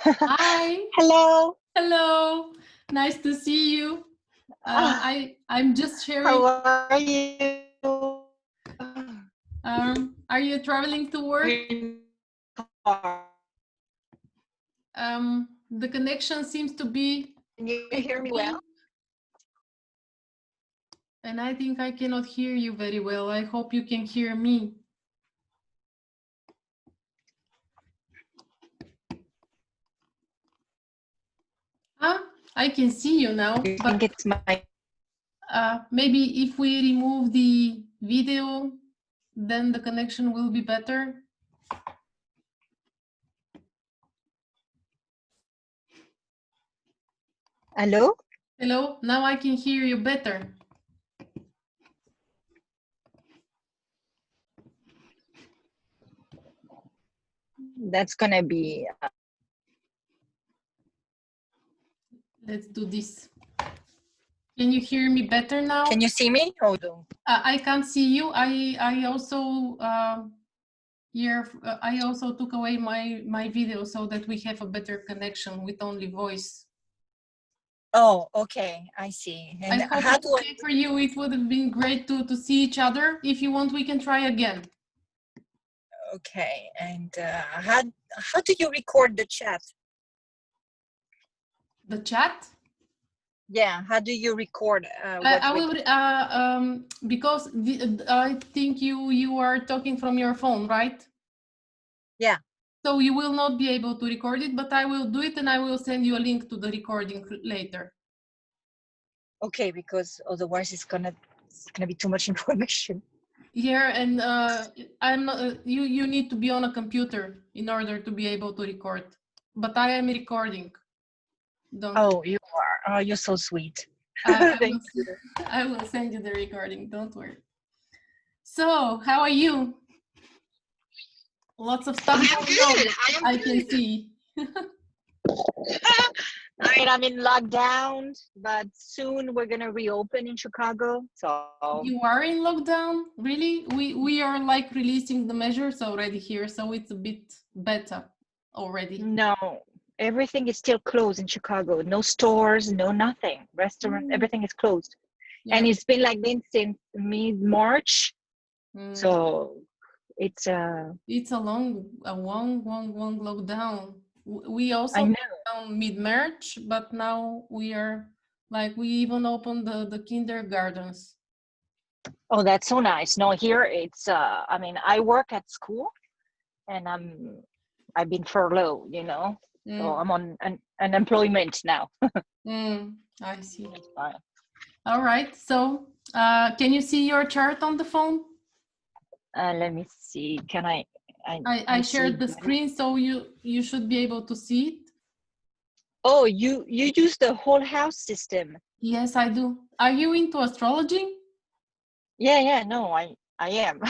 Hi. Hello. Hello. Nice to see you. I'm just sharing. How are you? Are you traveling to work? In car. The connection seems to be Can you hear me weak, well? and I think I cannot hear you very well. I hope you can hear me. I can see you now. You But think it's my? maybe if we remove the video, then the connection will be better. Hello. Hello. Now I can hear you better. That's gonna be. Let's do this. Can you hear me better now? Can you see me? Oh, no. I can't see you. I also I also took away my video so that we have a better connection with only voice. Oh, okay. I see. And I hope how it's okay for you. It would have been great to see each other. If you want, we can try again. Okay. And how do you record the chat? The chat? Yeah. How do you record? I will because I think you are talking from your phone, right? Yeah. So you will not be able to record it, but I will do it and I will send you a link to the recording later. Okay, because otherwise it's gonna be too much information. Yeah, and I'm not, you need to be on a computer in order to be able to record. But I am recording. Oh, you are. Oh, you're so sweet. Thank you. I will send you the recording. Don't worry. So, how are you? Lots of stuff going on. I can see. I mean, I'm in lockdown, but soon we're gonna reopen in Chicago. So you are in lockdown, really? We are like releasing the measures already here, so it's a bit better already. No, everything is still closed in Chicago. No stores, no nothing. Restaurant, everything is closed, and it's been like this since mid-March. So it's a long lockdown. We also down mid-March, but now we are like we even opened the kindergartens. Oh, that's so nice. No, here it's I mean, I work at school and I've been furloughed, you know. So I'm on an unemployment now. I see. All right. So can you see your chart on the phone? Let me see. Can I shared the screen, so you should be able to see it. Oh, you use the whole house system. Yes, I do. Are you into astrology? Yeah, no, I am.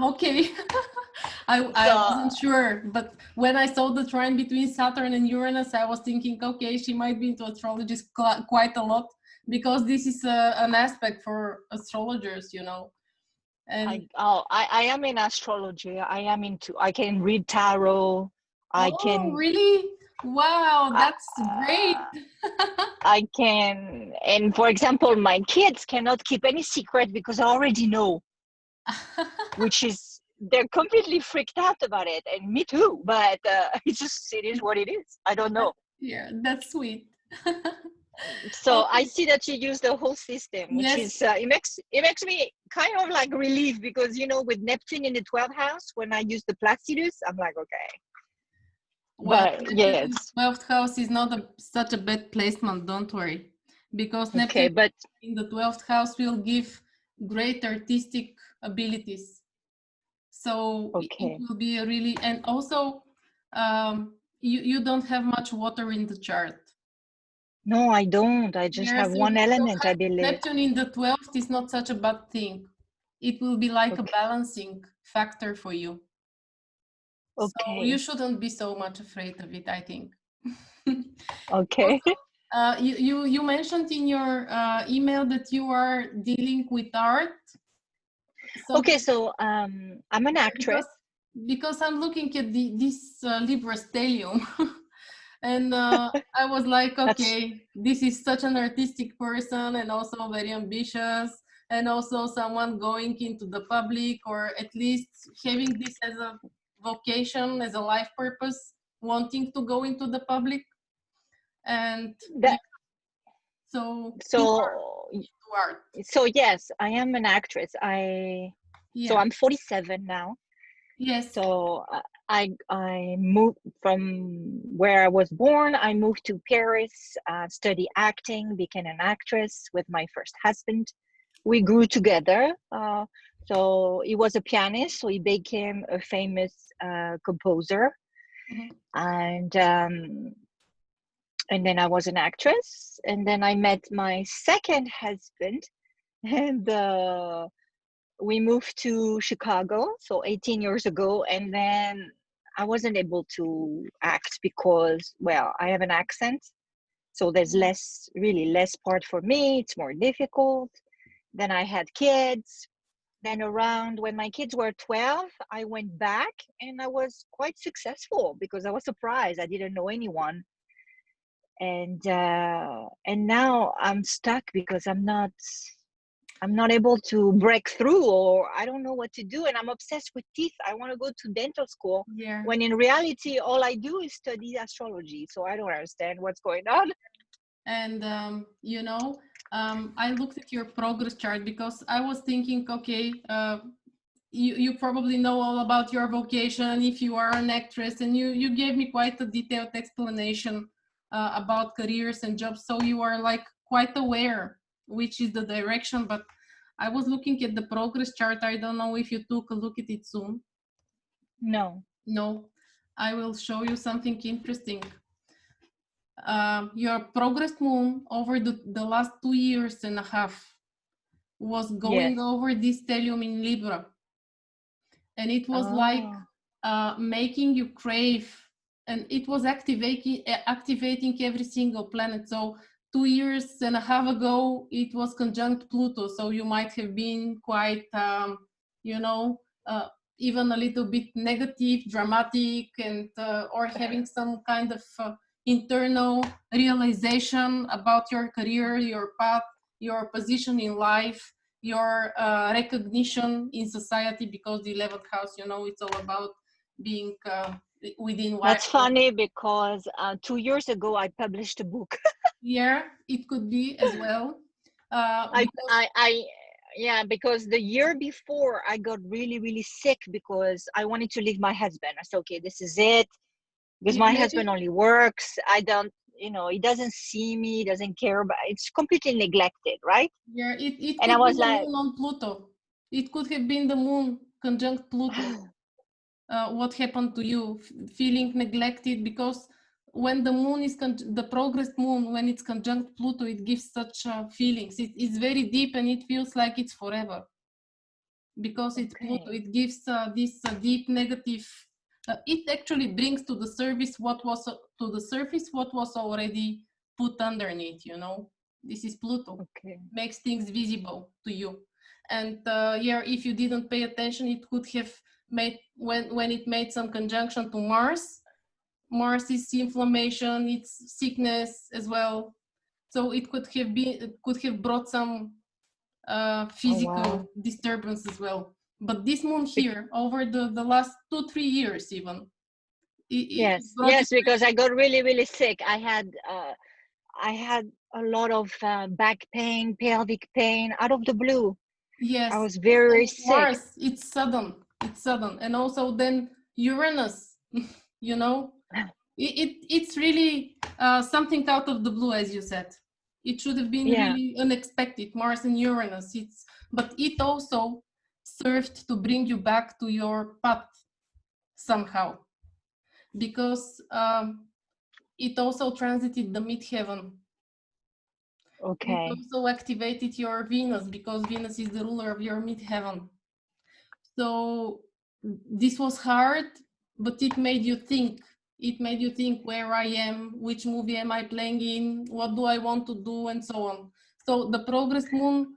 Okay. I wasn't sure, but when I saw the trine between Saturn and Uranus, I was thinking, okay, she might be into astrology quite a lot, because this is an aspect for astrologers, you know. And I am in astrology. I can read tarot. I can really? Wow, that's great. I can, and for example, my kids cannot keep any secret because I already know, which is, they're completely freaked out about it, and me too, but it is what it is. I don't know. Yeah, that's sweet. So I see that you use the whole system, which is it makes me kind of like relieved, because, you know, with Neptune in the 12th house, when I use the Placidus, I'm like, okay. Well, but yes, 12th house is not such a bad placement, don't worry, because Neptune in the 12th house will give great artistic abilities. So it will be a really, and also you don't have much water in the chart. No, I don't. I just have one element, I believe. Neptune in the 12th is not such a bad thing. It will be like a balancing factor for you. So you shouldn't be so much afraid of it, I think. Okay. Also, you mentioned in your email that you are dealing with art. So I'm an actress. Because I'm looking at this Libra stellium. And I was like, okay, this is such an artistic person and also very ambitious, and also someone going into the public, or at least having this as a vocation, as a life purpose, wanting to go into the public. And yeah, that so you are so into art. so yes, I am an actress. So Yeah. I'm 47 now. Yes. So I moved from where I was born. I moved to Paris, study acting, became an actress with my first husband. We grew together. So he was a pianist, so he became a famous composer. Mhm. And then I was an actress, and then I met my second husband, and we moved to Chicago, so 18 years ago, and then I wasn't able to act because, well, I have an accent, so there's Yeah. really less part for me. It's more difficult. Then I had kids. Then around when my kids were 12, I went back and I was quite successful because I was surprised. I didn't know anyone. And now I'm stuck because I'm not able to break through, or I don't know what to do. And I'm obsessed with teeth. I want to go to dental school Yeah. when in reality, all I do is study astrology. So I don't understand what's going on. And you know, I looked at your progress chart because I was thinking, okay, you probably know all about your vocation if you are an actress, and you gave me quite a detailed explanation about careers and jobs, so you are like quite aware which is the direction. But I was looking at the progress chart. I don't know if you took a look at it soon. No. No, I will show you something interesting. Your progress moon over the last 2 years and a half was Yes. going over this stellium in Libra, and it was like Oh, making you crave, and it was activating every single planet. So 2 years and a half ago it was conjunct Pluto, so you might have been quite you know even a little bit negative, dramatic, and or having some kind of internal realization about your career, your path, your position in life, your recognition in society, because the 11th house, it's all about being within that's wife. funny because 2 years ago I published a book. Yeah, it could be as well. Because I yeah, because the year before I got really, really sick because I wanted to leave my husband. I said, okay, this is it. Because yeah, my husband maybe, only works. I don't, he doesn't see me, doesn't care about, it's completely neglected, right? yeah, it And I could be was the like, moon on Pluto. It could have been the moon conjunct Pluto. What happened to you, feeling neglected, because when the moon is the progress moon, when it's conjunct Pluto, it gives such feelings. It's very deep and it feels like it's forever, because it's Pluto. okay, It gives this deep negative. It actually brings to the surface what was already put underneath. This is Pluto. okay, Makes things visible to you. And yeah, if you didn't pay attention, it could have made, when it made some conjunction to Mars. Mars is inflammation, it's sickness as well. So it could have brought some oh wow. physical disturbance as well. But this moon Bec- here, over the last 2-3 years even, it yes, brought you yes, because I great. got really, really sick. I had a lot of back pain, pelvic pain out of the blue. I Yes, was very, very and sick. Mars, it's sudden, and also then Uranus, you know, it's really something out of the blue, as you said. It should have been Yeah, really unexpected, Mars and Uranus. But it also served to bring you back to your path somehow, because it also transited the midheaven. It okay, also activated your Venus, because Venus is the ruler of your midheaven. So this was hard, but it made you think. It made you think where I am, which movie am I playing in, what do I want to do, and so on. So the progress moon,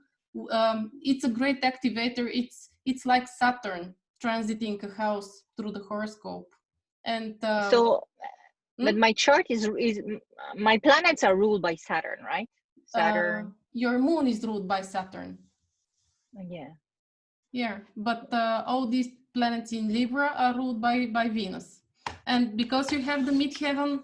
it's a great activator. It's like Saturn transiting a house through the horoscope. And so But my chart is my planets are ruled by Saturn, right? Saturn. Your moon is ruled by Saturn. Yeah. Yeah, but all these planets in Libra are ruled by Venus. And because you have the midheaven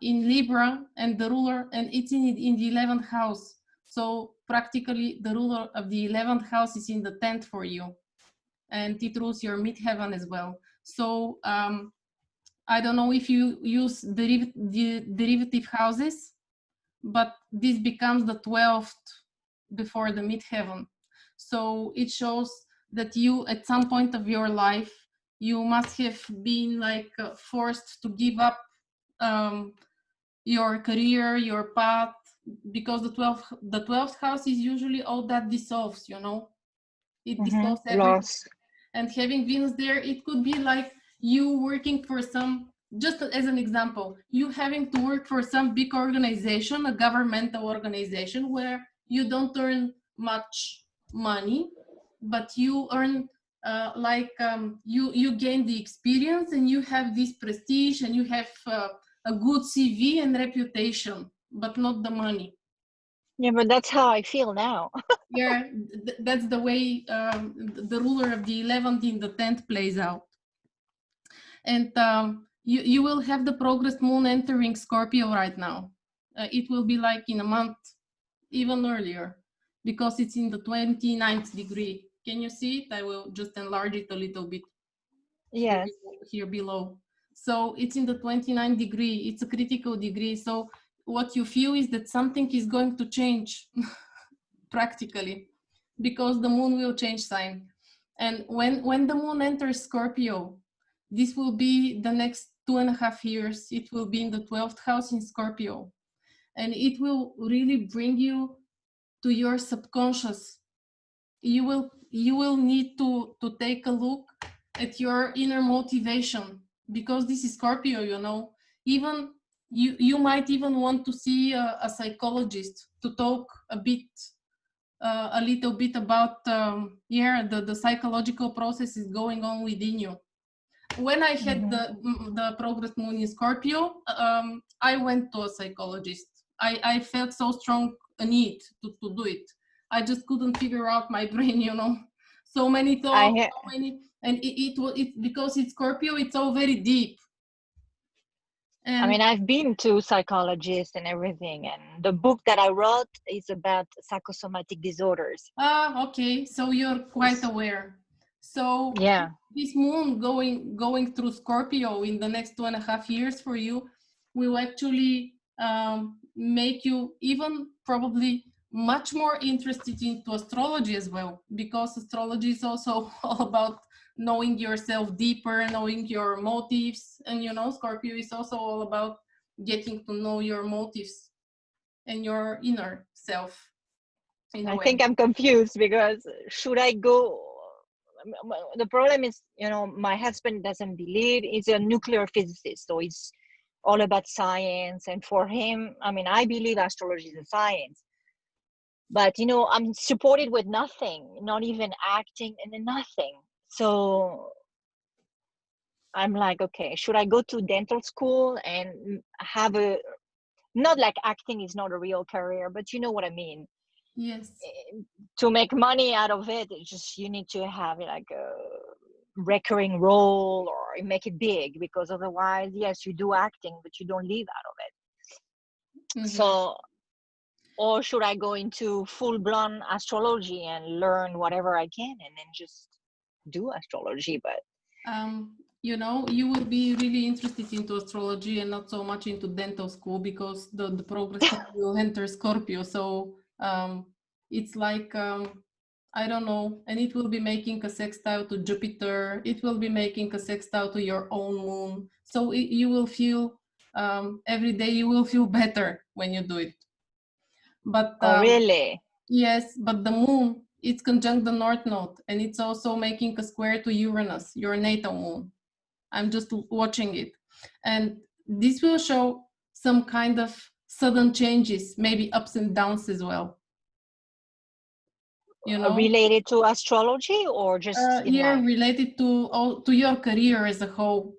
in Libra and the ruler, and it's in the 11th house. So practically the ruler of the 11th house is in the 10th for you. And it rules your midheaven as well. So I don't know if you use derivative houses, but this becomes the 12th before the midheaven. So it shows that you, at some point of your life, you must have been like forced to give up your career, your path, because the 12th house is usually all that dissolves, you know, it dissolves everything. Loss. And having Venus there, it could be like you working for some, just as an example, you having to work for some big organization, a governmental organization, where you don't earn much money, but you earn you gain the experience, and you have this prestige, and you have a good CV and reputation, but not the money. Yeah, but that's how I feel now. Yeah, that's the way the ruler of the 11th in the 10th plays out. And you will have the progress moon entering Scorpio right now. It will be like in a month, even earlier, because it's in the 29th degree. Can you see it? I will just enlarge it a little bit. Yes. Here below. So it's in the 29th degree. It's a critical degree. So what you feel is that something is going to change practically, because the moon will change sign. And when the moon enters Scorpio, this will be the next 2.5 years. It will be in the 12th house in Scorpio. And it will really bring you to your subconscious. You will need to take a look at your inner motivation, because this is Scorpio, you know. Even you might even want to see a psychologist to talk a little bit about the psychological process is going on within you. When I had the progress moon in Scorpio, I went to a psychologist. I felt so strong a need to do it. I just couldn't figure out my brain, you know. So many thoughts, so many, and it because it's Scorpio, it's all very deep. And I mean, I've been to psychologists and everything, and the book that I wrote is about psychosomatic disorders. Okay, so you're quite aware. So yeah, this moon going through Scorpio in the next 2.5 years for you will actually make you even probably much more interested into astrology as well, because astrology is also all about knowing yourself deeper, knowing your motives, and you know, Scorpio is also all about getting to know your motives and your inner self. I think I'm confused, because should I go? The problem is, you know, my husband doesn't believe. He's a nuclear physicist, so it's all about science. And for him, I mean, I believe astrology is a science, but you know, I'm supported with nothing, not even acting, and nothing. So I'm like, okay, should I go to dental school and have a, not like acting is not a real career, but you know what I mean? Yes. To make money out of it, it's just you need to have like a recurring role or make it big, because otherwise, yes, you do acting, but you don't live out of it. So, or should I go into full-blown astrology and learn whatever I can and then just do astrology? But you know, you will be really interested into astrology and not so much into dental school, because the progress will enter Scorpio. So it's like I don't know, and it will be making a sextile to Jupiter. It will be making a sextile to your own moon. So you will feel every day you will feel better when you do it. But really, yes, but the moon, it's conjunct the north node, and it's also making a square to Uranus, your natal moon. I'm just watching it. And this will show some kind of sudden changes, maybe ups and downs as well. You know? Related to astrology or just in life? Related to your career as a whole.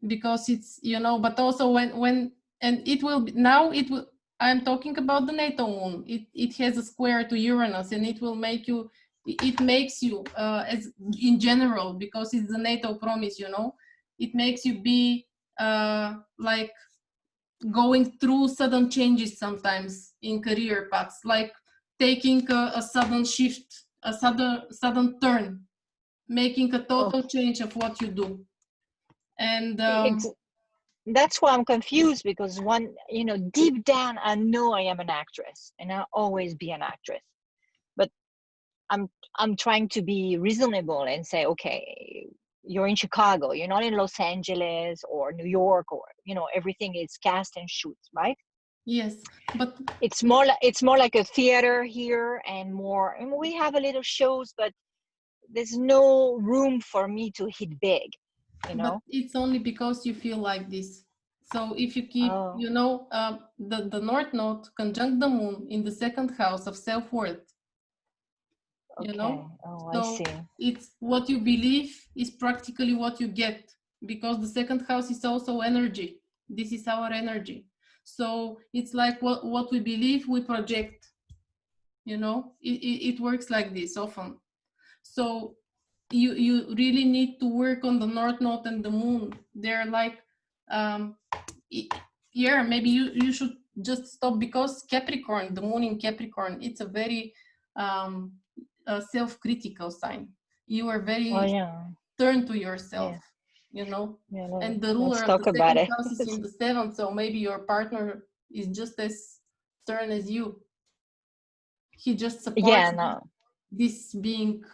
because it's, you know, but also when and it will be, now it will, I'm talking about the NATO moon. It has a square to Uranus, and it will make you, it makes you as in general, because it's the NATO promise, you know, it makes you be like going through sudden changes sometimes in career paths, like taking a sudden shift, a sudden turn, making a total change of what you do. And that's why I'm confused, because one, you know, deep down I know I am an actress and I'll always be an actress, but I'm I'm trying to be reasonable and say, okay, you're in Chicago, you're not in Los Angeles or New York, or, you know, everything is cast and shoot, right? yes, but it's more like a theater here, and more, and we have a little shows, but there's no room for me to hit big, you but know. it's only because you feel like this. So if you keep, Oh, you know, the North Node conjunct the moon in the second house of self-worth, you okay. know, Oh, I so see. it's what you believe is practically what you get, because the second house is also energy. This is our energy. So it's like what we believe we project, you know, it works like this often. So you really need to work on the North Node and the moon. They're like um yeah, maybe you should just stop, because Capricorn, the moon in Capricorn, it's a very um a self-critical sign. You are Oh, very yeah. turned to yourself, Yeah. you know, Yeah, and the ruler let's of the talk about second it. house is in the seventh, so maybe your partner is just as stern as you. He just Yeah, supports no. this being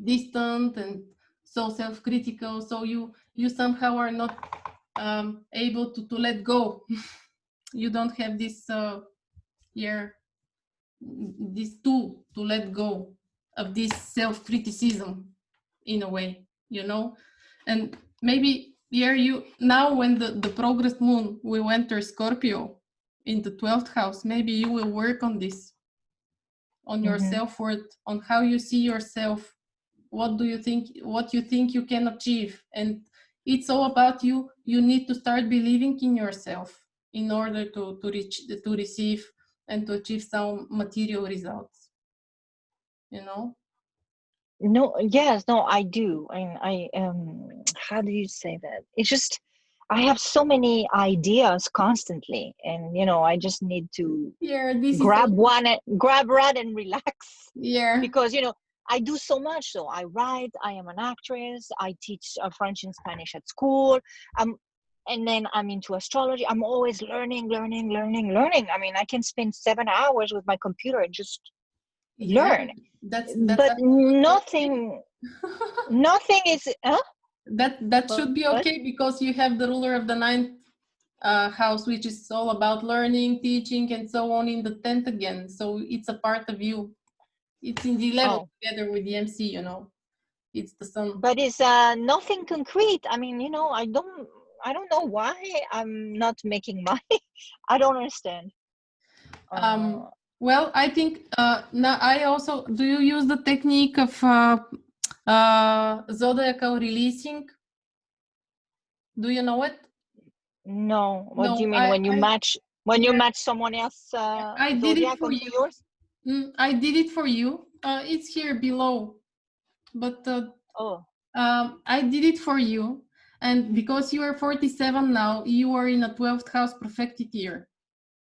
distant and so self-critical, so you somehow are not able to let go. You don't have this yeah, this tool to let go of this self-criticism in a way, you know. And maybe yeah, you now when the progress moon will enter Scorpio in the 12th house, maybe you will work on this, on your Mm-hmm. self-worth, on how you see yourself, what do you think, what you think you can achieve. And it's all about you. You need to start believing in yourself in order to reach, to receive and to achieve some material results, you know. No, yes, no, I do. And how do you say that? It's just I have so many ideas constantly, and you know, I just need to Yeah, this is all. grab one and relax, Yeah, because you know, I do so much. So I write, I am an actress, I teach French and Spanish at school. Um, and then I'm into astrology. I'm always learning. I mean, I can spend 7 hours with my computer and just yeah, learn, that's but absolutely okay. nothing is That should be what? okay, because you have the ruler of the ninth house, which is all about learning, teaching, and so on in the 10th again. So it's a part of you. It's in the 11th Oh, together with the MC, you know. It's the sun. but it's nothing concrete. I mean, you know, I don't know why I'm not making money. I don't understand. Um, uh well, I think now I also, do you use the technique of zodiacal releasing? Do you know it? no, what do you No, mean when you match, yeah, someone else I did it zodiac for onto you. yours? I did it for you. It's here below, but Oh, I did it for you. And because you are 47 now, you are in a 12th house perfected year.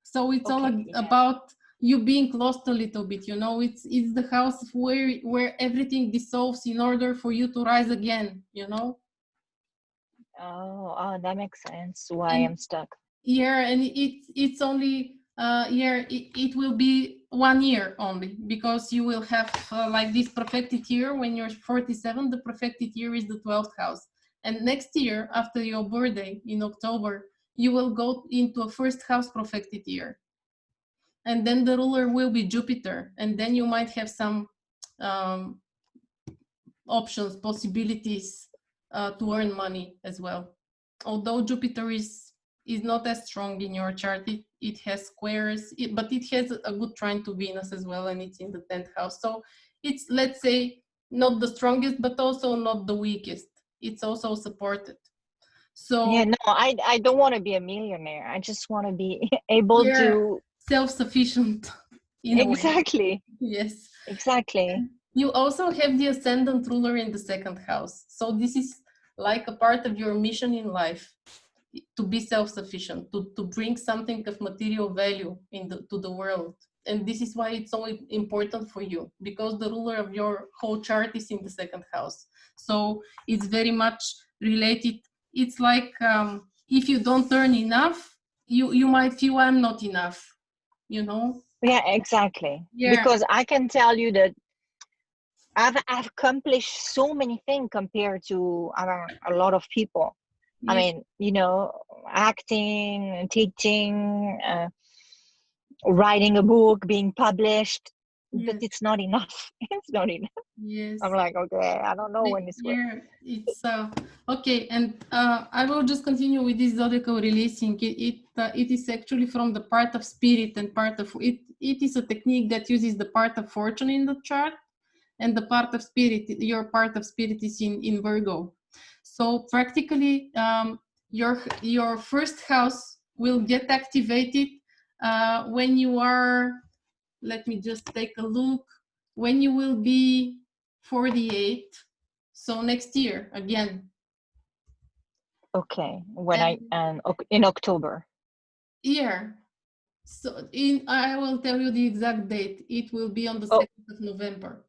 So it's all okay, yeah. about you being lost a little bit, you know. It's the house where everything dissolves in order for you to rise again, you know. Oh, that makes sense why And I'm stuck. yeah, and it's only yeah, it will be 1 year only, because you will have like this perfected year when you're 47. The perfected year is the 12th house, and next year after your birthday in October, you will go into a first house perfected year, and then the ruler will be Jupiter, and then you might have some um, options, possibilities to earn money as well. Although Jupiter is not as strong in your chart, it has squares, but it has a good trine to Venus as well, and it's in the 10th house. So it's, let's say, not the strongest, but also not the weakest. It's also supported. So yeah, no, I don't want to be a millionaire. I just want to be able to self-sufficient in a way. Exactly. Yes. Exactly. And you also have the ascendant ruler in the second house. So this is like a part of your mission in life, to be self-sufficient, to bring something of material value to the world. And this is why it's so important for you, because the ruler of your whole chart is in the second house. So it's very much related. It's like if you don't earn enough, you might feel I'm not enough, you know? Yeah, exactly. Yeah. Because I can tell you that I've accomplished so many things compared to a lot of people. Yes. I mean, you know, acting, teaching, writing a book, being published, but Yes. it's not enough. It's not enough. Yes. I'm like, okay, I don't know when it's Yeah, it's okay, and I will just continue with this zodiacal releasing. It is actually from the part of spirit and part of it. It is a technique that uses the part of fortune in the chart, and the part of spirit. Your part of spirit is in Virgo. So practically, your first house will get activated when you are. Let me just take a look. When you will be 48, so next year again. okay. When in October. Yeah. So I will tell you the exact date. It will be on the 2nd of November.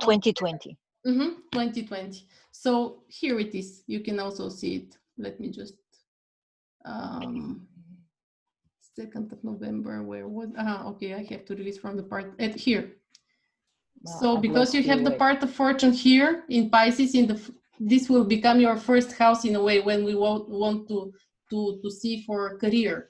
2020. 2020. So here it is. You can also see it. Let me just 2nd of November. Where was okay, I have to release from the part at here. So because you have the part of fortune here in Pisces, this will become your first house in a way when we want to see for career.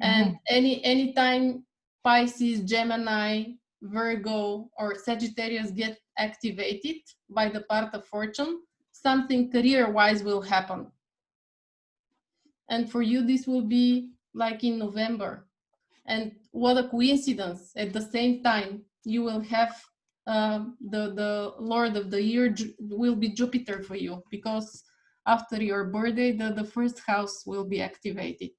And anytime Pisces, Gemini, Virgo, or Sagittarius get activated by the part of fortune, something career-wise will happen. And for you, this will be like in November. And what a coincidence! At the same time, you will have the Lord of the Year will be Jupiter for you, because after your birthday, the first house will be activated.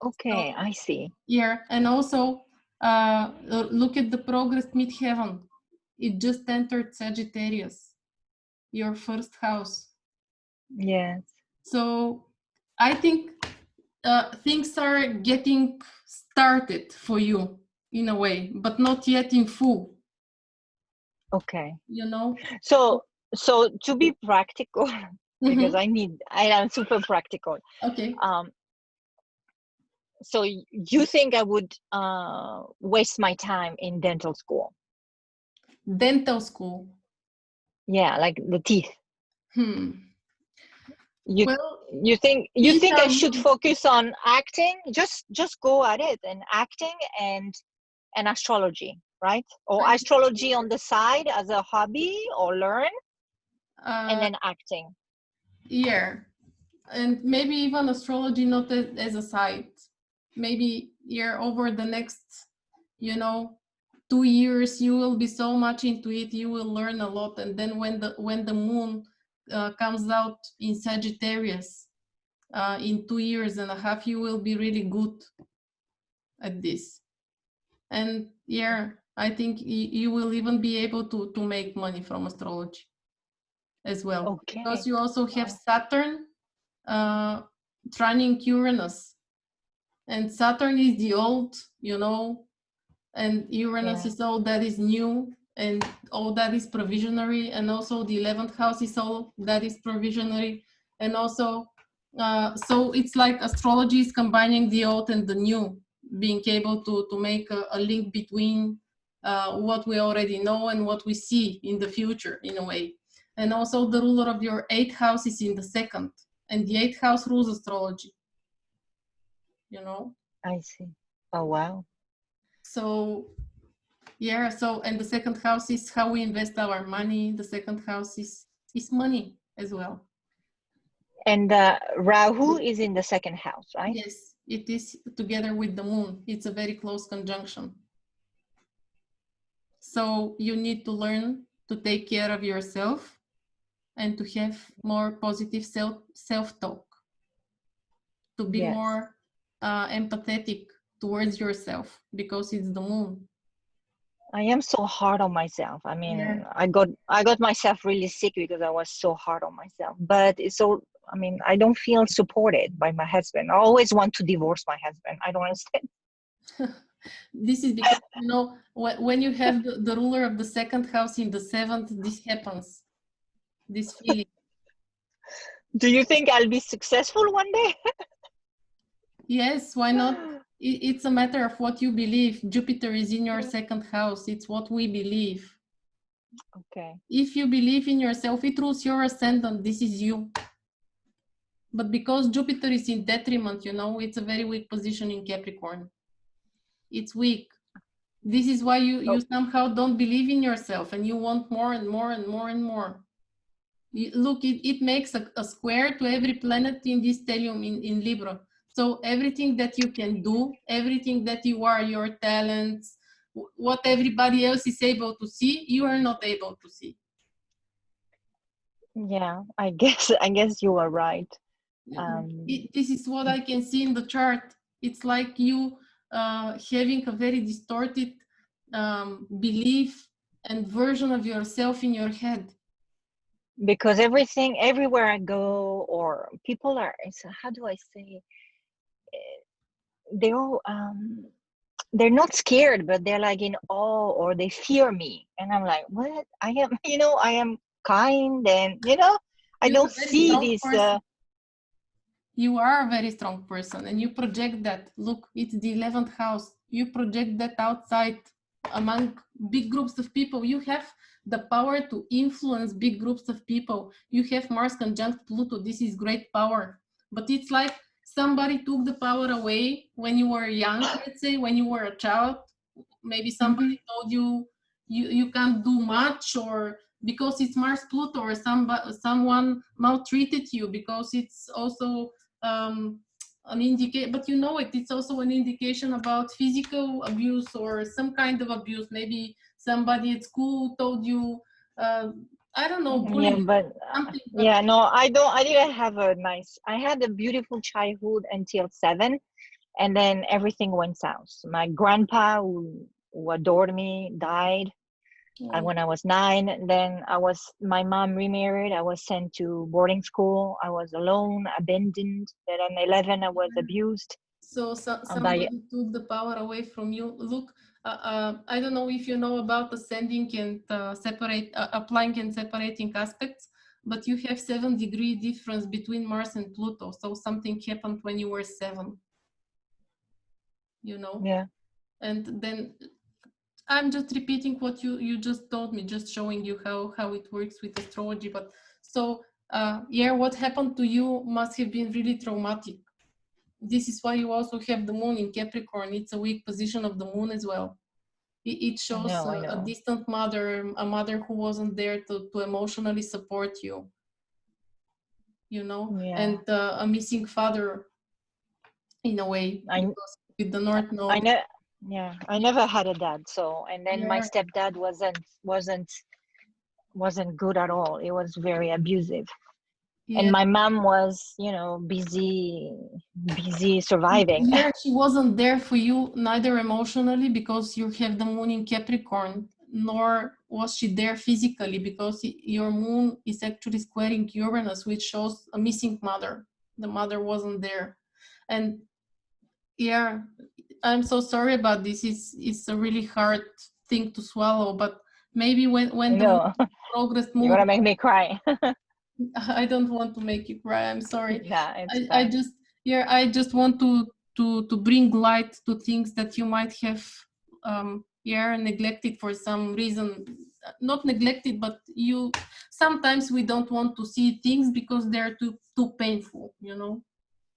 Okay, so, I see. Yeah, and also look at the progress midheaven. It just entered Sagittarius, your first house. Yes. So I think things are getting started for you in a way, but not yet in full. Okay. You know? So to be practical, because I am super practical. Okay. So you think I would waste my time in dental school? Dental school? Yeah, like the teeth. You think I should focus on acting? Just go at it, and acting and astrology, right? Or astrology on the side as a hobby, or learn, and then acting. Yeah, and maybe even astrology not as a side. Maybe over the next 2 years you will be so much into it, you will learn a lot, and then when the moon comes out in Sagittarius in 2.5 years, you will be really good at this. And I think you will even be able to make money from astrology as well. Okay. Because you also have Saturn trining Uranus, and Saturn is the old, and Uranus is all that is new and all that is provisionary, and also the 11th house is all that is provisionary, and also so it's like astrology is combining the old and the new, being able to make a link between what we already know and what we see in the future in a way. And also the ruler of your 8th house is in the 2nd, and the 8th house rules astrology. I see. Oh, wow. So and the 2nd house is how we invest our money. The 2nd house is money as well. And Rahu is in the 2nd house, right? Yes, it is together with the moon. It's a very close conjunction. So you need to learn to take care of yourself and to have more positive self-talk, to be more empathetic towards yourself, because it's the moon. I am so hard on myself. I mean, I got myself really sick because I was so hard on myself. But it's so, I mean, I don't feel supported by my husband. I always want to divorce my husband. I don't understand. This is because, you know, when you have the ruler of the second house in the seventh, this happens, this feeling. Do you think I'll be successful one day? Yes, why not? It's a matter of what you believe. Jupiter is in your second house. It's what we believe. Okay. If you believe in yourself, it rules your ascendant. This is you. But because Jupiter is in detriment, you know, it's a very weak position in Capricorn. It's weak. This is why you somehow don't believe in yourself, and you want more and more and more and more. Look, it makes a square to every planet in this stellium in Libra. So everything that you can do, everything that you are, your talents, what everybody else is able to see, you are not able to see. Yeah, I guess you are right. This is what I can see in the chart. It's like you having a very distorted belief and version of yourself in your head. Because everywhere I go, or people are, how do I say, they all they're not scared, but they're like in awe, or they fear me, and I'm like, what? I am, you know, I am kind, and you know, I You're don't a very see strong this. person. You are a very strong person, and you project that. Look, it's the 11th house. You project that outside among big groups of people. You have the power to influence big groups of people. You have Mars conjunct Pluto. This is great power. But it's like somebody took the power away when you were young, let's say, when you were a child. Maybe somebody told you you can't do much, or because it's Mars Pluto, or someone maltreated you, because it's also an indication, but you know it's also an indication about physical abuse or some kind of abuse. Maybe somebody at school told you, I don't know, bullying. Yeah, but yeah, no, I didn't have I had a beautiful childhood until 7, and then everything went south. My grandpa, who adored me, died. When I was 9. Then my mom remarried. I was sent to boarding school. I was alone, abandoned. Then at 11, I was abused. So somebody took the power away from you. Look, I don't know if you know about ascending and applying and separating aspects, but you have 7-degree difference between Mars and Pluto. So something happened when you were 7. You know? Yeah. And then I'm just repeating what you just told me, just showing you how it works with astrology. But so yeah, what happened to you must have been really traumatic. This is why you also have the moon in Capricorn. It's a weak position of the moon as well. It shows I know. a distant mother, a mother who wasn't there to emotionally support you, you know, and a missing father in a way, because with the North Node. I never had a dad. So, and then my stepdad wasn't good at all. It was very abusive. And my mom was, you know, busy surviving. Yeah, she wasn't there for you, neither emotionally, because you have the moon in Capricorn, nor was she there physically, because your moon is actually squaring Uranus, which shows a missing mother. The mother wasn't there. And yeah, I'm so sorry about this. It's a really hard thing to swallow, but maybe when the moon progressed You're gonna make me cry. I don't want to make you cry. I'm sorry. Nah, it's I fine. I just want to bring light to things that you might have neglected for some reason. Not neglected, but sometimes we don't want to see things because they're too painful, you know.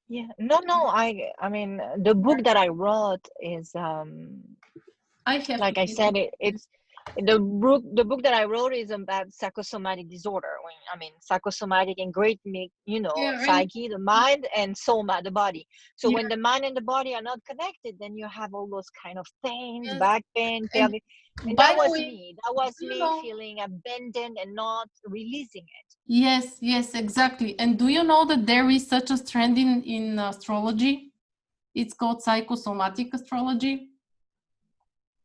Yeah. No. I mean, the book that I wrote is I have like I said, it's The book that I wrote is about psychosomatic disorder. I mean, psychosomatic and great, you know, Yeah, psyche, the mind, and soma, the body. So yeah, when the mind and the body are not connected, then you have all those kind of pains, yes. back pain, And pelvic. And by that the was way, me. That was do you me know? feeling abandoned and not releasing it. Yes, yes, exactly. And do you know that there is such a trend in astrology? It's called psychosomatic astrology.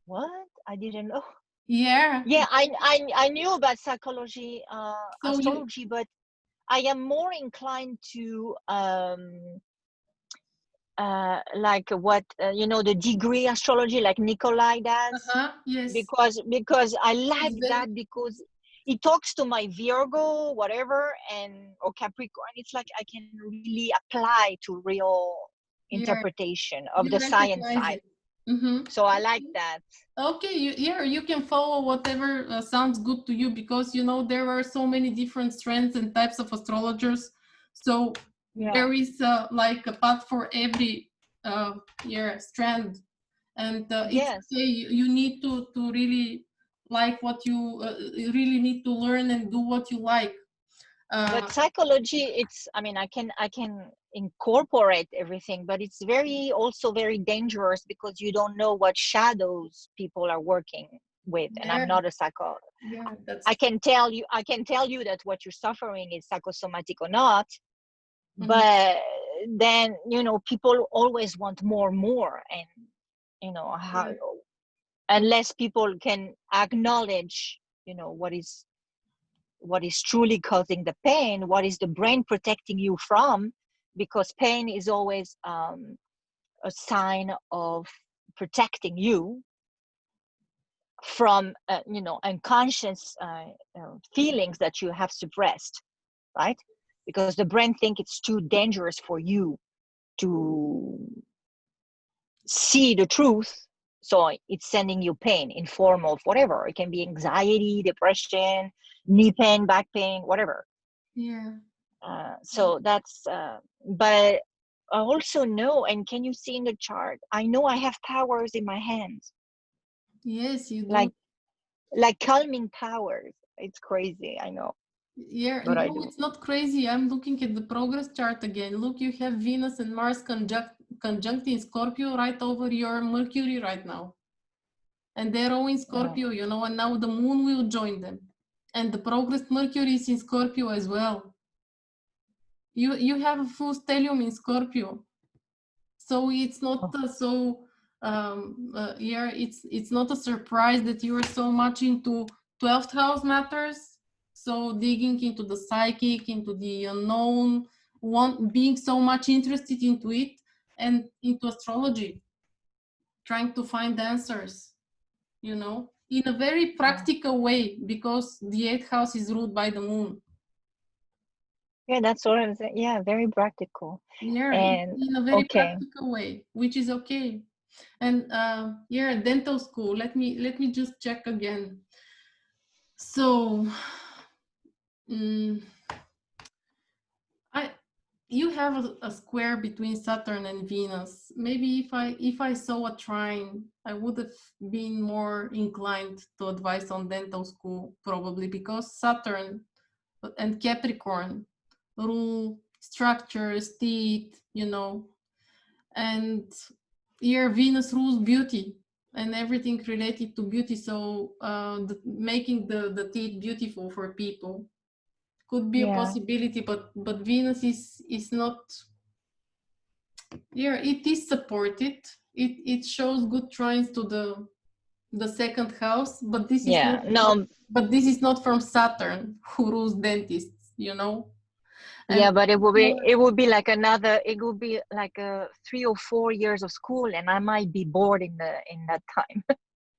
What? I didn't know. Yeah. Yeah, I knew about psychology, So you, astrology, but I am more inclined to like what you know, the degree astrology, like Nikolai does, yes, because I like it's very, that, because it talks to my Virgo, whatever, and or Capricorn. It's like I can really apply to real yeah, interpretation of you the science recognize side. it. Mm-hmm. So I like that. Okay, you can follow whatever sounds good to you, because you know there are so many different strands and types of astrologers. So Yeah. there is like a path for every strand, and it's Yes. okay. You need to really like what you really need to learn and do what you like. But Uh, psychology, it's, I mean, I can incorporate everything, but it's very also very dangerous, because you don't know what shadows people are working with. And yeah, I'm not a psycho. yeah, that's I can tell you that what you're suffering is psychosomatic or not, mhm, but then, you know, people always want more, and you know how, yeah, unless people can acknowledge, you know, what is truly causing the pain, what is the brain protecting you from, because pain is always a sign of protecting you from you know, unconscious feelings that you have suppressed, right? Because the brain thinks it's too dangerous for you to see the truth, so it's sending you pain in form of whatever. It can be anxiety, depression, knee pain, back pain, whatever. yeah, So that's but I also know, and can you see in the chart, I know I have powers in my hands, yes, you do. like calming powers. It's crazy, I know, Yeah, but I no, do. it's not crazy. I'm looking at the progress chart again. Look, you have Venus and Mars conjunct in Scorpio right over your Mercury right now. And they're all in Oh, Scorpio, you know, and now the moon will join them. And the progress Mercury is in Scorpio as well. You have a full stellium in Scorpio. So it's not oh, yeah, it's not a surprise that you are so much into 12th house matters. So digging into the psychic, into the unknown, being so much interested into it, and into astrology, trying to find answers, you know, in a very yeah. practical way, because the 8th house is ruled by the moon. Yeah, that's what I'm saying. Yeah, very practical. Yeah, And in a very okay. practical way, which is okay. And yeah, dental school. Let me just check again. So, mm, I you have a square between Saturn and Venus. Maybe if I saw a trine, I would have been more inclined to advise on dental school, probably, because Saturn and Capricorn rule structures, teeth, you know, and here Venus rules beauty and everything related to beauty. So making the teeth beautiful for people could be a Yeah. possibility, but Venus is not here. It is supported. It shows good trines to the second house, but this is Yeah. not No, but this is not from Saturn, who rules dentists, you know. And yeah, but it would be like another, it would be like a 3 or 4 years of school, and I might be bored in that time.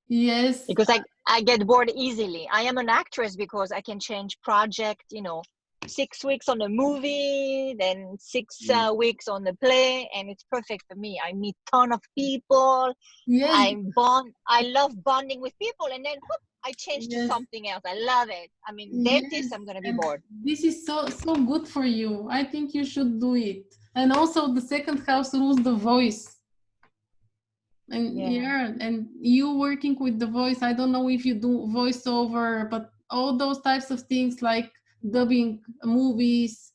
yes, Because I get bored easily. I am an actress because I can change project, you know, 6 weeks on a movie, then 6 weeks on the play, and it's perfect for me. I meet ton of people. yes, I love bonding with people, and then whoop, I change to yes. something else. I love it. I mean, dentist, Yes, I'm gonna be and bored. this is so good for you. I think you should do it. And also the second house rules the voice. And yeah, and you working with the voice, I don't know if you do voiceover, but all those types of things like dubbing movies,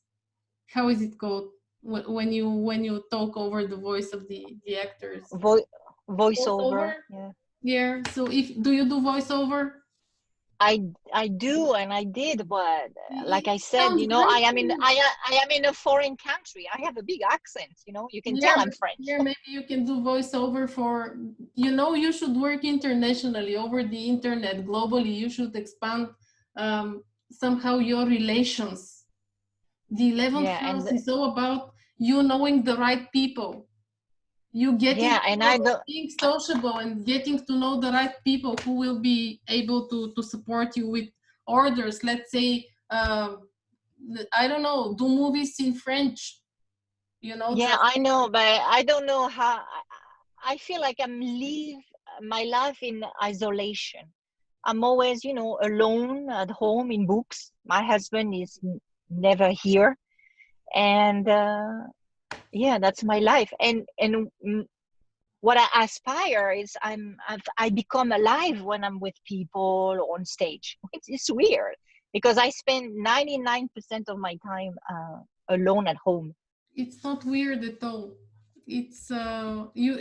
how is it called when you talk over the voice of the actors? Voiceover. Yeah. Yeah. So if do you do voiceover? I do, and I did, but like It I said, sounds great to me. I am in a foreign country. I have a big accent, you can Yeah, tell I'm but French. yeah, maybe you can do voiceover for, you should work internationally over the internet, globally. You should expand somehow your relations. The 11th Yeah, house is all about you knowing the right people. You getting yeah, to and know, I don't. being sociable and getting to know the right people who will be able to support you with orders. Let's say, I don't know, do movies in French, Yeah, I know, but I don't know how. I feel like I'm live my life in isolation. I'm always, alone at home in books. My husband is never here, and yeah, that's my life. And what I aspire is I become alive when I'm with people on stage. It's weird because I spend 99% of my time alone at home. it's not weird at all. It's you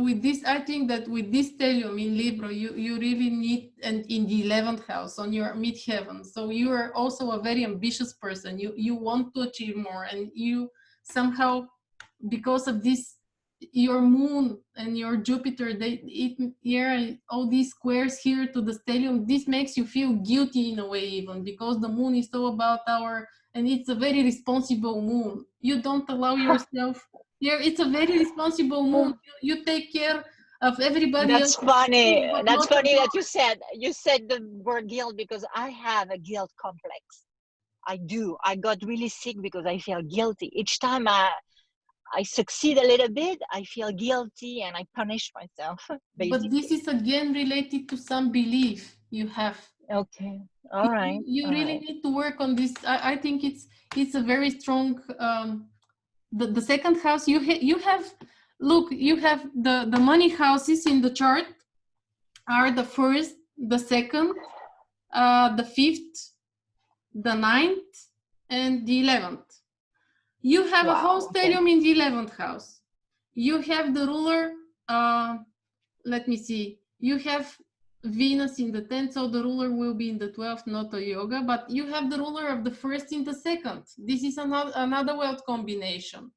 with this. I think that with this stellium in Libra, you really need, and in the 11th house on your midheaven. So you are also a very ambitious person. You want to achieve more, and you somehow, because of this, your moon and your Jupiter, yeah, all these squares here to the stellium, this makes you feel guilty in a way, even because the moon is all about our, and it's a very responsible moon. You don't allow yourself, yeah, it's a very responsible moon. You take care of everybody That's else's funny. things, but That's not of funny that yours. you said the word guilt because I have a guilt complex. I do. I got really sick because I feel guilty. Each time I succeed a little bit, I feel guilty and I punish myself, But this basically. is again related to some belief you have. Okay. All you, right. you All really right. need to work on this. I think it's a very strong the second house you have. Look, you have the money houses in the chart are the first, the second, the fifth, the ninth, and the 11th. You have a whole Wow. Okay. stadium in the 11th house. You have the ruler, let me see, you have Venus in the 10th, so the ruler will be in the 12th, not a yoga, but you have the ruler of the first in the second. This is another wealth combination.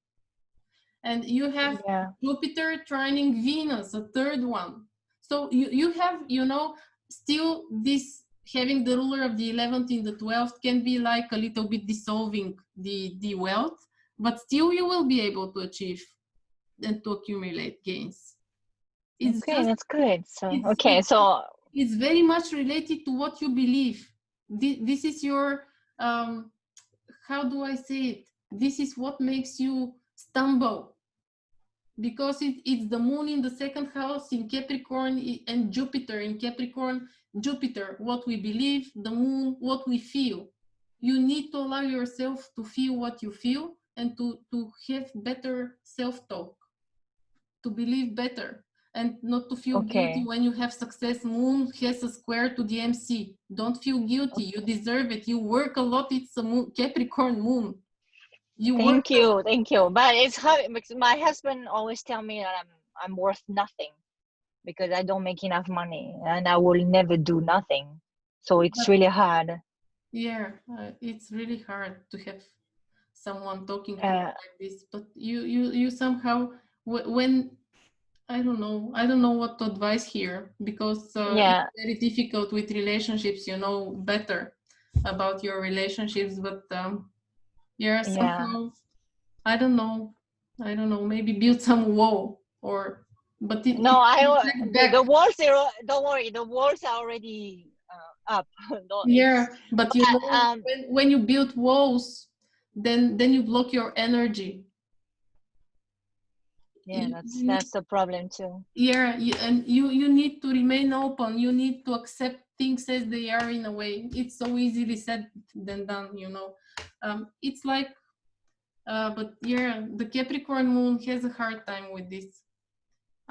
And you have Yeah. Jupiter trining Venus, a third one. So you have, still this having the ruler of the 11th in the 12th can be like a little bit dissolving the wealth, but still you will be able to achieve and to accumulate gains. It's Okay, just, that's good. So it's, okay, it's, so it's very much related to what you believe. This is your, how do I say it? This is what makes you stumble, because it's the moon in the second house in Capricorn and Jupiter in Capricorn. Jupiter, what we believe, the moon, what we feel. You need to allow yourself to feel what you feel and to have better self-talk, to believe better, and not to feel guilty okay. when you have success. Moon has a square to the MC. Don't feel guilty. You deserve it. You work a lot. It's a moon, Capricorn moon. You work Thank you, thank you. But it's hard because my husband always tell me that I'm worth nothing because I don't make enough money and I will never do nothing. So it's but really hard. yeah, it's really hard to have someone talking to you Uh, like this, but you somehow, when I don't know what to advise here, because it's yeah, very difficult with relationships. You know better about your relationships, but yeah, yeah. somehow, I don't know, maybe build some wall, or, but No, I it reflects the back. walls are, don't worry, the walls are already up. No, Yeah, it's but but when you build walls, then you block your energy. yeah, You need, that's the problem too. yeah, and you need to remain open. You need to accept things as they are. In a way, it's so easily said than done. It's like, but yeah, the Capricorn moon has a hard time with this.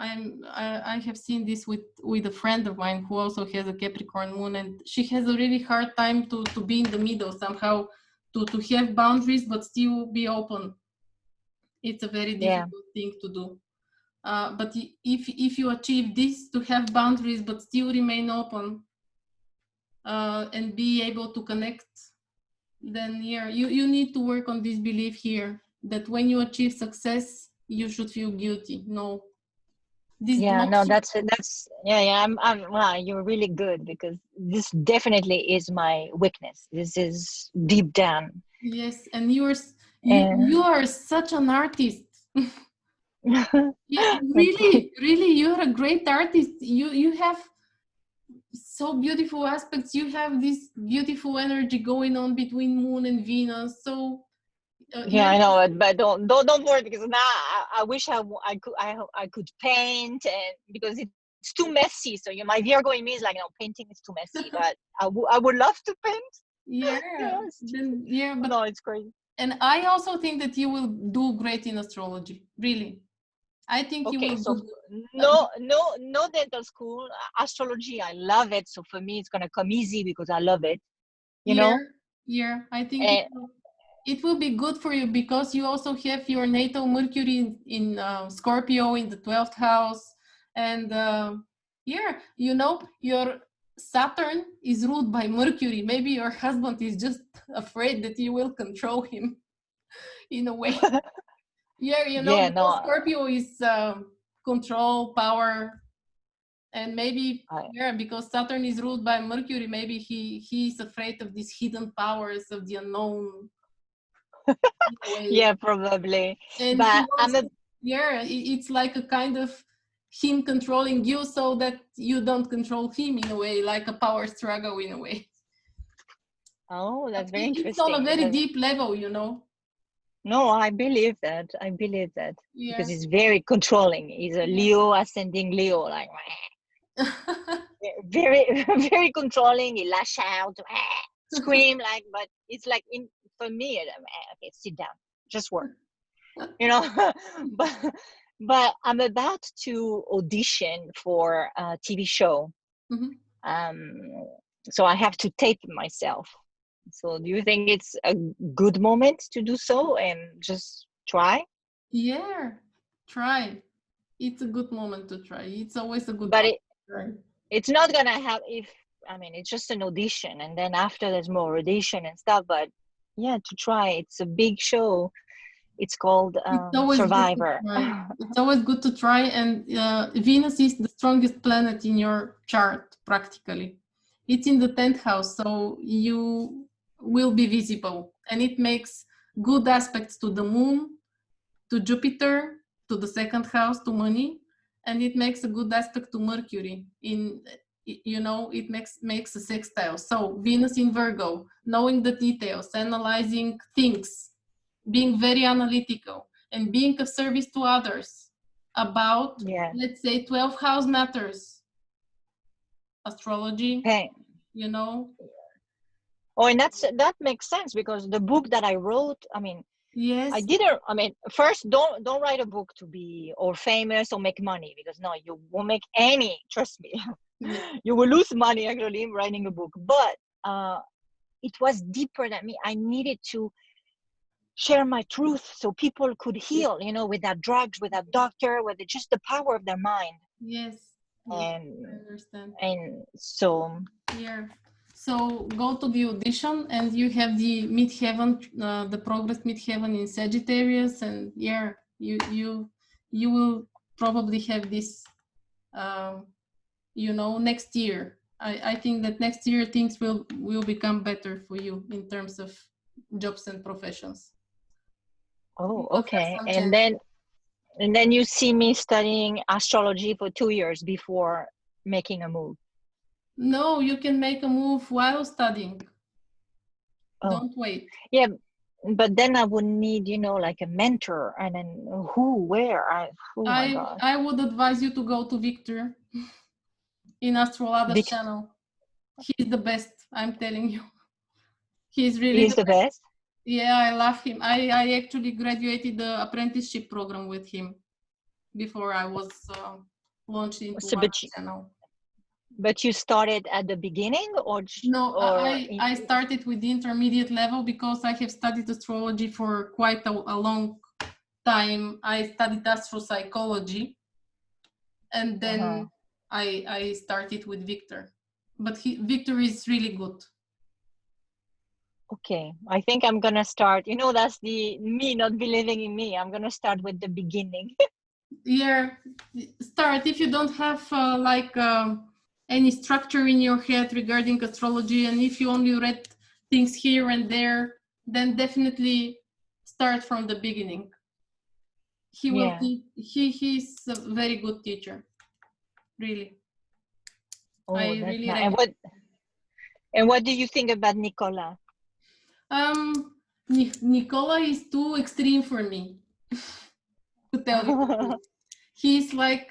I have seen this with a friend of mine who also has a Capricorn moon, and she has a really hard time to be in the middle somehow, to have boundaries but still be open. It's a very difficult thing to do. But if you achieve this, to have boundaries but still remain open, and be able to connect, then yeah, you need to work on this belief here that when you achieve success, you should feel guilty. No, this blocks you. Wow, you're really good, because this definitely is my weakness. This is deep down. Yes, and you are such an artist. Yeah, really, you're a great artist. You have so beautiful aspects. You have this beautiful energy going on between Moon and Venus. So I know it, but don't worry, because now I wish I could paint, and because it's too messy. So my Virgo in me is like, painting is too messy, but I would love to paint. Yeah, but no, it's crazy. And I also think that you will do great in astrology. Really, I think you will. So no dental school, astrology. I love it. So for me, it's gonna come easy because I love it. You know. Yeah. I think it will be good for you because you also have your natal Mercury in Scorpio in the 12th house, and your Saturn is ruled by Mercury. Maybe your husband is just afraid that you will control him in a way. Because Scorpio is control, power, and maybe because Saturn is ruled by Mercury, maybe he's afraid of these hidden powers of the unknown. Yeah, probably. And but it's like a kind of him controlling you so that you don't control him in a way, like a power struggle in a way. Oh, that's very interesting. It's on a very deep level, No, I believe that. Because he's very controlling. He's a Leo, ascending Leo, like very, very controlling. He lash out, scream, but it's like for me, okay, sit down, just work, but I'm about to audition for a TV show. So I have to tape myself. So do you think it's a good moment to do so and just try? Yeah, try. It's a good moment to try. It's always a good moment to try. It's not gonna have it's just an audition, and then after there's more audition and stuff, but yeah, to try. It's a big show. It's called Survivor. It's always good to try, and Venus is the strongest planet in your chart, practically. It's in the 10th house, so you will be visible, and it makes good aspects to the moon, to Jupiter, to the 2nd house, to money, and it makes a good aspect to Mercury. It makes a sextile. So Venus in Virgo, knowing the details, analyzing things, being very analytical, and being of service to others about, let's say, 12th house matters, astrology, Oh, and that makes sense, because the book that I wrote, yes, I didn't. First, don't write a book to be or famous or make money, because no, you won't make any. Trust me, you will lose money actually writing a book. But it was deeper than me. I needed to share my truth so people could heal, without drugs, without doctor, with just the power of their mind. Yes, and I understand. And so so go to the audition, and you have the midheaven, the progress midheaven in Sagittarius, and you will probably have this next year. I think that next year things will become better for you in terms of jobs and professions. Oh, okay. And then you see me studying astrology for 2 years before making a move. No, you can make a move while studying. Don't wait. Yeah, but then I would need, like a mentor, and then where? I would advise you to go to Victor in Astrolada's channel. He's the best, I'm telling you. He's really the best. Yeah, I love him. I actually graduated the apprenticeship program with him. before I was launched into So, one channel. But you started at the beginning, or no? I started with the intermediate level because I have studied astrology for quite a long time. I studied astropsychology, and then I started with Victor. But Victor is really good. Okay, I think I'm gonna start. You know, that's the me not believing in me. I'm gonna start with the beginning. Yeah, start if you don't have like any structure in your head regarding astrology, and if you only read things here and there, then definitely start from the beginning. He will he's a very good teacher, really. Oh, I that's really nice. And what do you think about Nicola? Nicola is too extreme for me, to tell you the truth. He's like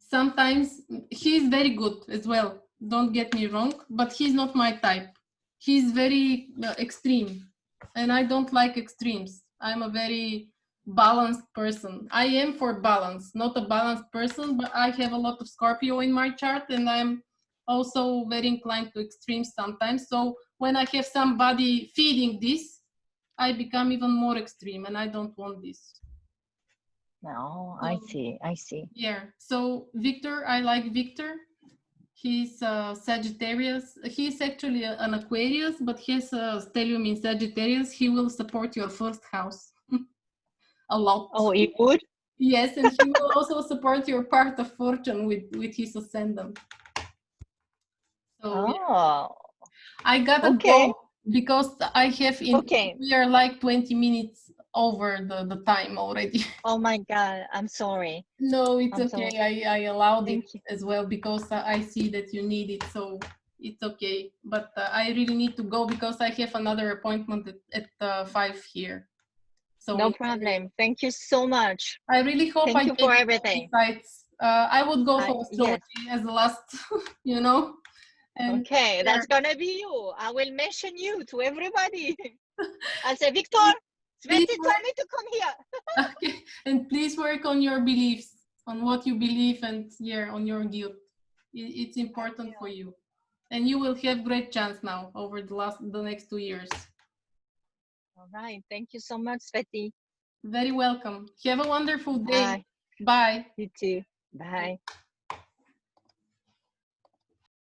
sometimes he's very good as well, don't get me wrong, but he's not my type. He's very extreme, and I don't like extremes. I'm a very balanced person. I am for balance, not a balanced person, but I have a lot of Scorpio in my chart, and I'm also very inclined to extremes sometimes. So when I have somebody feeding this, I become even more extreme, and I don't want this. No, I see. Yeah. So Victor, I like Victor. He's Sagittarius. He's actually an Aquarius, but he has a stellium in Sagittarius. He will support your first house a lot. Oh, he would? Yes, and he will also support your part of fortune with his ascendant. So yeah. I gotta go because I have we are like 20 minutes over the time already. Oh my God, I'm sorry. No, it's okay. I allowed it you. as well because I see that you need it, so it's okay. But I really need to go because I have another appointment at 5 here. So no problem. Thank you so much. I really hope Thank you for everything. Insights. I would go for astrology as the last, you know. And okay, that's gonna be you. I will mention you to everybody. I'll say, Victor, Sveti told me to come here. Okay, and please work on your beliefs, on what you believe, and on your guilt. It's important for you, and you will have great chance now over the next 2 years. All right, thank you so much, Sveti. Very welcome. Have a wonderful day. Bye. You too. Bye.